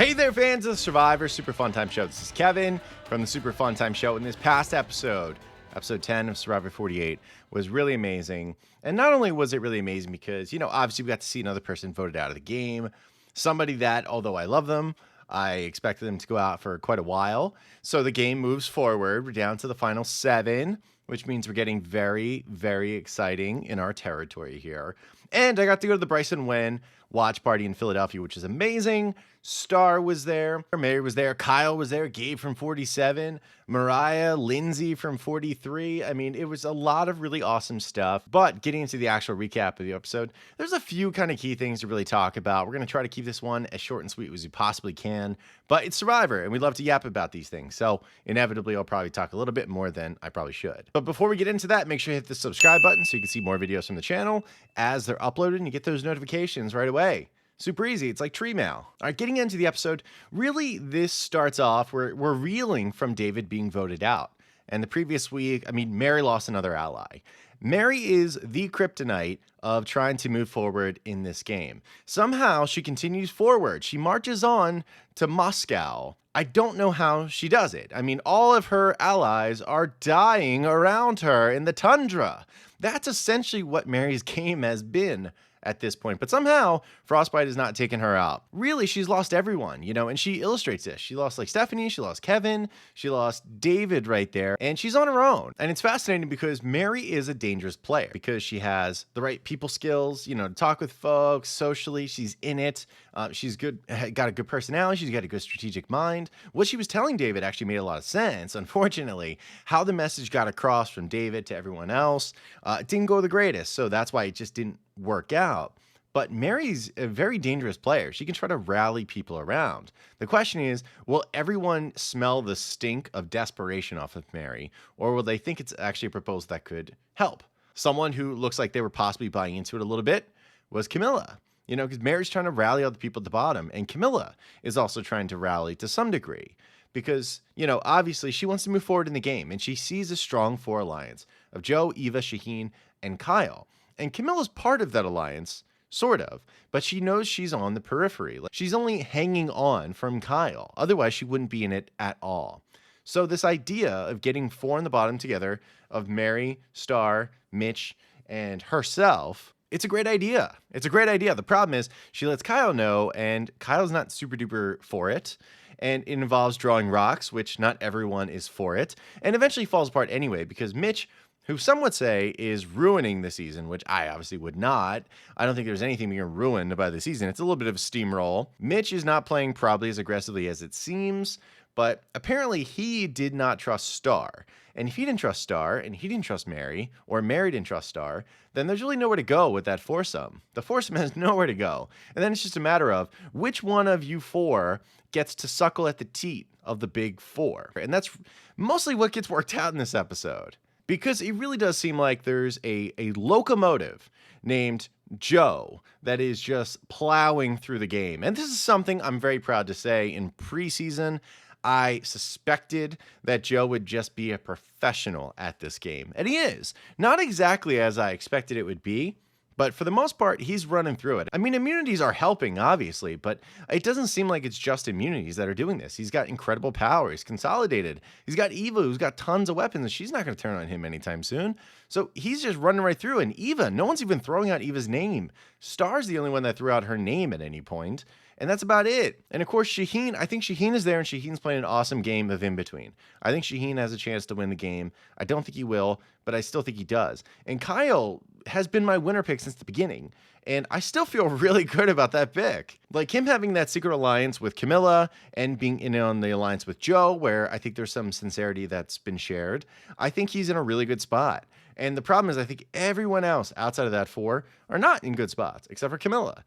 Hey there, fans of the Survivor Super Fun Time Show. This is Kevin from the Super Fun Time Show. In this past episode 10 of Survivor 48, was really amazing. And not only was it really amazing because, obviously we got to see another person voted out of the game. Somebody that, although I love them, I expected them to go out for quite a while. So the game moves forward. We're down to the final 7, which means we're getting very, very exciting in our territory here. And I got to go to the Bryson Wen watch party in Philadelphia, which is amazing. Star was there, Mary was there, Kyle was there, Gabe from 47, Mariah, Lindsay from 43. I mean, it was a lot of really awesome stuff. But getting into the actual recap of the episode, there's a few kind of key things to really talk about. We're going to try to keep this one as short and sweet as we possibly can. But it's Survivor, and we love to yap about these things. So inevitably, I'll probably talk a little bit more than I probably should. But before we get into that, make sure you hit the subscribe button so you can see more videos from the channel as they're uploaded and you get those notifications right away. Super easy. It's like tree mail. All right, getting into the episode, really this starts off, we're reeling from David being voted out. And the previous week, Mary lost another ally. Mary is the kryptonite of trying to move forward in this game. Somehow she continues forward. She marches on to Moscow. I don't know how she does it. All of her allies are dying around her in the tundra. That's essentially what Mary's game has been at this point. But somehow, Frostbite has not taken her out. Really, she's lost everyone, and she illustrates this. She lost Stephanie, she lost Kevin, she lost David right there, and she's on her own. And it's fascinating because Mary is a dangerous player because she has the right people skills, to talk with folks, socially, she's in it. She's good, got a good personality, she's got a good strategic mind. What she was telling David actually made a lot of sense. Unfortunately, how the message got across from David to everyone else, it didn't go the greatest, so that's why it just didn't work out. But Mary's a very dangerous player. She can try to rally people around. The question is, will everyone smell the stink of desperation off of Mary, or will they think it's actually a proposal that could help? Someone who looks like they were possibly buying into it a little bit was Camilla. Because Mary's trying to rally other people at the bottom, and Camilla is also trying to rally to some degree. Because, obviously she wants to move forward in the game, and she sees a strong 4 alliance of Joe, Eva, Shauhin, and Kyle. And Camilla's part of that alliance, sort of, but she knows she's on the periphery. She's only hanging on from Kyle. Otherwise, she wouldn't be in it at all. So this idea of getting 4 on the bottom together, of Mary, Star, Mitch, and herself, it's a great idea. It's a great idea. The problem is she lets Kyle know, and Kyle's not super duper for it. And it involves drawing rocks, which not everyone is for it, and eventually falls apart anyway because Mitch, who some would say is ruining the season, which I obviously would not. I don't think there's anything being ruined by the season. It's a little bit of a steamroll. Mitch is not playing probably as aggressively as it seems, but apparently he did not trust Star. And if he didn't trust Star, and he didn't trust Mary, or Mary didn't trust Star, then there's really nowhere to go with that foursome. The foursome has nowhere to go. And then it's just a matter of which one of you 4 gets to suckle at the teat of the big 4. And that's mostly what gets worked out in this episode. Because it really does seem like there's a locomotive named Joe that is just plowing through the game. And this is something I'm very proud to say. In preseason, I suspected that Joe would just be a professional at this game. And he is. Not exactly as I expected it would be, but for the most part, he's running through it. Immunities are helping, obviously, but it doesn't seem like it's just immunities that are doing this. He's got incredible power. He's consolidated. He's got Eva, who's got tons of weapons, and she's not going to turn on him anytime soon. So he's just running right through. And Eva, no one's even throwing out Eva's name. Star's the only one that threw out her name at any point. And that's about it. And of course, Shauhin, I think Shauhin is there, and Shauhin's playing an awesome game of in-between. I think Shauhin has a chance to win the game. I don't think he will, but I still think he does. And Kyle has been my winner pick since the beginning, and I still feel really good about that pick. Like him having that secret alliance with Camilla and being in on the alliance with Joe, where I think there's some sincerity that's been shared. I think he's in a really good spot. And the problem is I think everyone else outside of that 4 are not in good spots, except for Camilla.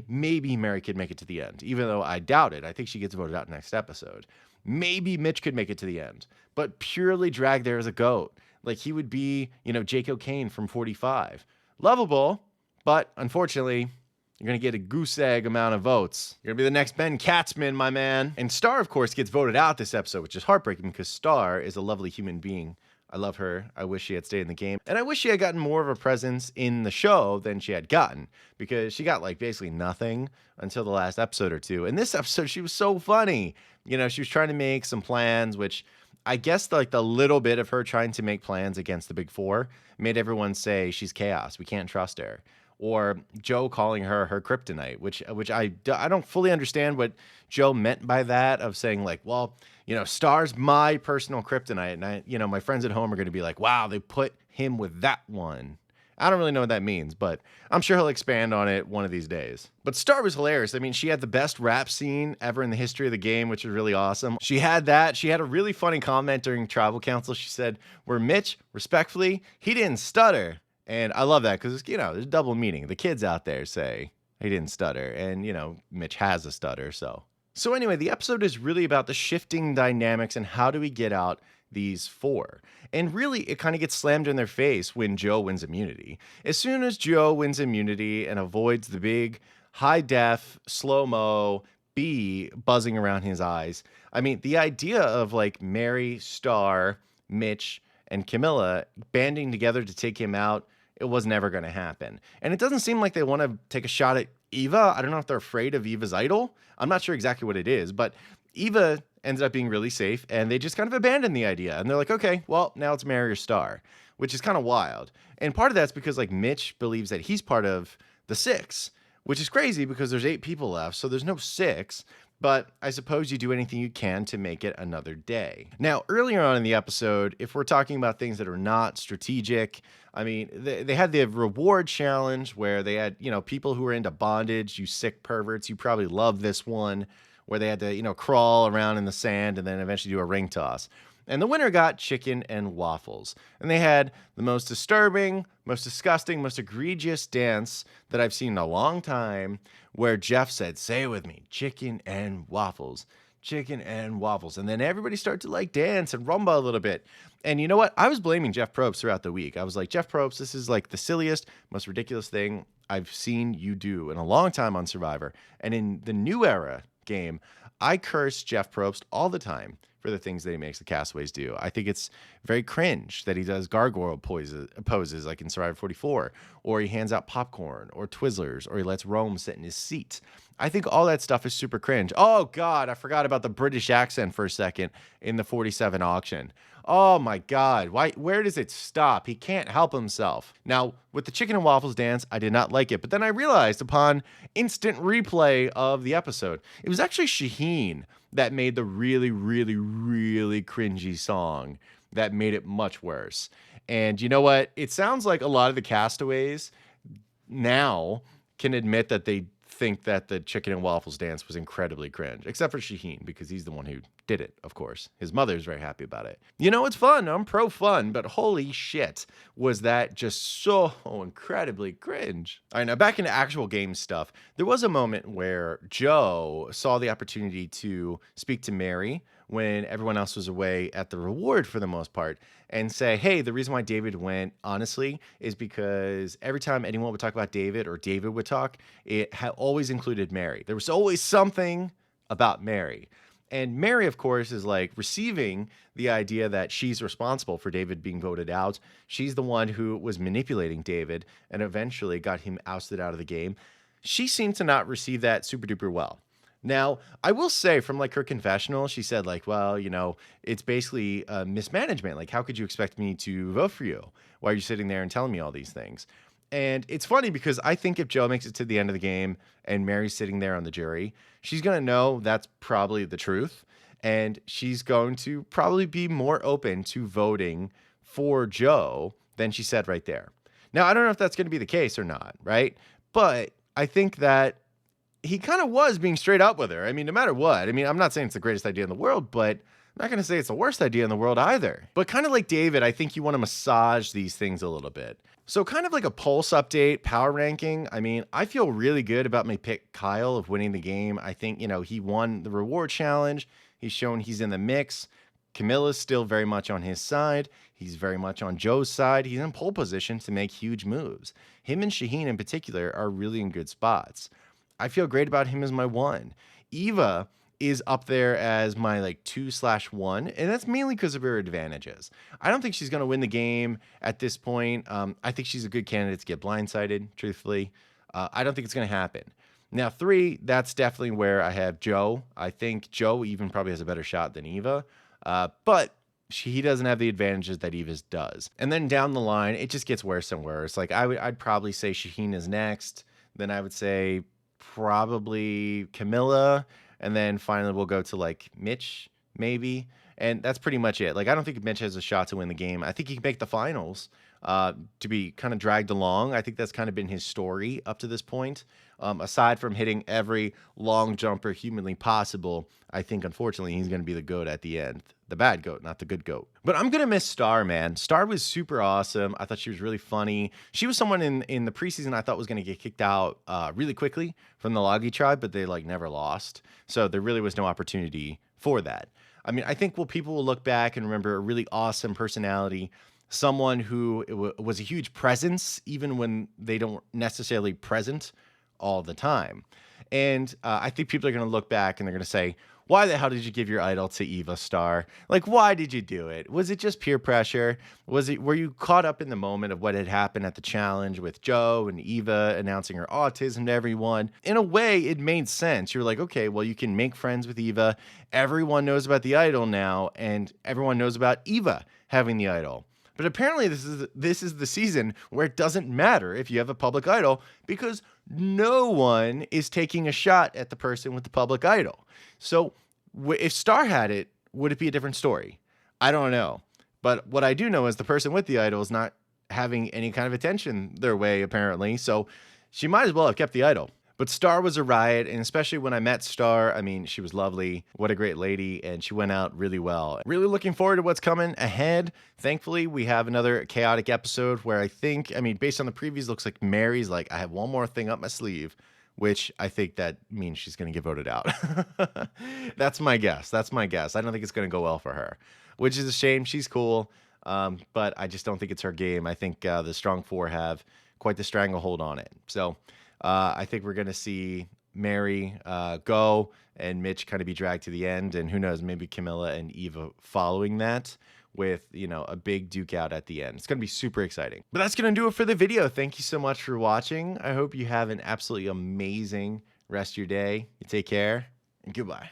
Maybe Mary could make it to the end, even though I doubt it. I think she gets voted out next episode. Maybe Mitch could make it to the end, but purely dragged there as a goat. Like he would be, Jake O'Kane from 45. Lovable, but unfortunately, You're going to get a goose egg amount of votes. You're going to be the next Ben Katzman, my man. And Star, of course, gets voted out this episode, which is heartbreaking because Star is a lovely human being. I love her. I wish she had stayed in the game. And I wish she had gotten more of a presence in the show than she had gotten, because she got like basically nothing until the last episode or two. In this episode, she was so funny. You know, she was trying to make some plans, which I guess like the little bit of her trying to make plans against the Big Four made everyone say she's chaos. We can't trust her. Or Joe calling her kryptonite, which I don't fully understand what Joe meant by that, of saying like, well, you know, Star's my personal kryptonite. And I, you know, my friends at home are going to be like, wow, they put him with that one. I don't really know what that means, but I'm sure he'll expand on it one of these days. But Star was hilarious. I mean, she had the best rap scene ever in the history of the game, which was really awesome. She had that. She had a really funny comment during Tribal Council. She said, where Mitch, respectfully, he didn't stutter. And I love that because, you know, there's double meaning. The kids out there say he didn't stutter. And, you know, Mitch has a stutter. So anyway, the episode is really about the shifting dynamics and how do we get out these four. And really, it kind of gets slammed in their face when Joe wins immunity. As soon as Joe wins immunity and avoids the big high def, slow-mo bee buzzing around his eyes, I mean, the idea of like Mary, Star, Mitch, and Camilla banding together to take him out, it was never going to happen. And it doesn't seem like they want to take a shot at Eva. I don't know if they're afraid of Eva's idol. I'm not sure exactly what it is, but Eva ended up being really safe, and they just kind of abandoned the idea. And they're like, okay, well, now it's Mary or Star, which is kind of wild. And part of that's because like Mitch believes that he's part of the 6, which is crazy because there's 8 people left, so there's no 6. But I suppose you do anything you can to make it another day. Now, earlier on in the episode, if we're talking about things that are not strategic, I mean, they had the reward challenge where they had, you know, people who were into bondage, you sick perverts. You probably love this one, where they had to, you know, crawl around in the sand and then eventually do a ring toss. And the winner got chicken and waffles. And they had the most disturbing, most disgusting, most egregious dance that I've seen in a long time, where Jeff said, say it with me, chicken and waffles, chicken and waffles. And then everybody started to like dance and rumba a little bit. And you know what? I was blaming Jeff Probst throughout the week. I was like, Jeff Probst, this is like the silliest, most ridiculous thing I've seen you do in a long time on Survivor. And in the New Era game, I curse Jeff Probst all the time for the things that he makes the castaways do. I think it's very cringe that he does gargoyle poses like in Survivor 44, or he hands out popcorn or Twizzlers, or he lets Rome sit in his seat. I think all that stuff is super cringe. Oh God, I forgot about the British accent for a second in the 47 auction. Oh my God, where does it stop? He can't help himself. Now, with the chicken and waffles dance, I did not like it, but then I realized upon instant replay of the episode, it was actually Shauhin that made the really, really, really cringy song that made it much worse. And you know what? It sounds like a lot of the castaways now can admit that they think that the chicken and waffles dance was incredibly cringe, except for Shauhin, because he's the one who did it, of course. His mother's very happy about it. You know, it's fun. I'm pro fun, but holy shit, was that just so incredibly cringe. All right, now back into actual game stuff. There was a moment where Joe saw the opportunity to speak to Mary when everyone else was away at the reward for the most part, and say, hey, the reason why David went, honestly, is because every time anyone would talk about David or David would talk, it always included Mary. There was always something about Mary. And Mary, of course, is like receiving the idea that she's responsible for David being voted out. She's the one who was manipulating David and eventually got him ousted out of the game. She seemed to not receive that super duper well. Now, I will say from like her confessional, she said like, well, you know, it's basically mismanagement. Like, how could you expect me to vote for you? Why are you sitting there and telling me all these things? And it's funny because I think if Joe makes it to the end of the game and Mary's sitting there on the jury, she's going to know that's probably the truth. And she's going to probably be more open to voting for Joe than she said right there. Now, I don't know if that's going to be the case or not, right? But I think that he kind of was being straight up with her. I mean, no matter what. I mean, I'm not saying it's the greatest idea in the world, but I'm not going to say it's the worst idea in the world either. But kind of like David, I think you want to massage these things a little bit. So kind of like a pulse update, power ranking. I mean, I feel really good about my pick, Kyle, of winning the game. I think, you know, he won the reward challenge. He's shown he's in the mix. Camilla's still very much on his side. He's very much on Joe's side. He's in pole position to make huge moves. Him and Shauhin in particular are really in good spots. I feel great about him as my 1. Eva is up there as my like 2/1, and that's mainly because of her advantages. I don't think she's going to win the game at this point. I think she's a good candidate to get blindsided, truthfully. I don't think it's going to happen. Now, 3, that's definitely where I have Joe. I think Joe even probably has a better shot than Eva, but he doesn't have the advantages that Eva's does. And then down the line, it just gets worse and worse. Like I'd probably say Shauhin is next. Then I would say probably Camilla, and then finally we'll go to like Mitch, maybe. And that's pretty much it. Like I don't think Mitch has a shot to win the game. I think he can make the finals to be kind of dragged along. I think that's kind of been his story up to this point. Aside from hitting every long jumper humanly possible, I think unfortunately he's going to be the GOAT at the end. The bad GOAT, not the good GOAT. But I'm going to miss Star, man. Star was super awesome. I thought she was really funny. She was someone in the preseason I thought was going to get kicked out really quickly from the Logi tribe, but they like never lost. So there really was no opportunity for that. I mean, I think people will look back and remember a really awesome personality, someone who was a huge presence, even when they don't necessarily present all the time. And I think people are going to look back and they're going to say, why the hell did you give your idol to Eva, Star? Like, why did you do it? Was it just peer pressure? Were you caught up in the moment of what had happened at the challenge with Joe and Eva announcing her autism to everyone? In a way, it made sense. You're like, okay, well, you can make friends with Eva. Everyone knows about the idol now, and everyone knows about Eva having the idol. But apparently this is the season where it doesn't matter if you have a public idol, because no one is taking a shot at the person with the public idol. So if Star had it, would it be a different story? I don't know. But what I do know is the person with the idol is not having any kind of attention their way, apparently. So she might as well have kept the idol. But Star was a riot, and especially when I met Star, I mean, she was lovely. What a great lady, and she went out really well. Really looking forward to what's coming ahead. Thankfully, we have another chaotic episode where I think, I mean, based on the previews, looks like Mary's like, I have one more thing up my sleeve, which I think that means she's going to get voted out. That's my guess. I don't think it's going to go well for her, which is a shame. She's cool, but I just don't think it's her game. I think the Strong Four have quite the stranglehold on it. So I think we're going to see Mary go and Mitch kind of be dragged to the end. And who knows, maybe Camilla and Eva following that with, you know, a big duke out at the end. It's going to be super exciting. But that's going to do it for the video. Thank you so much for watching. I hope you have an absolutely amazing rest of your day. You take care and goodbye.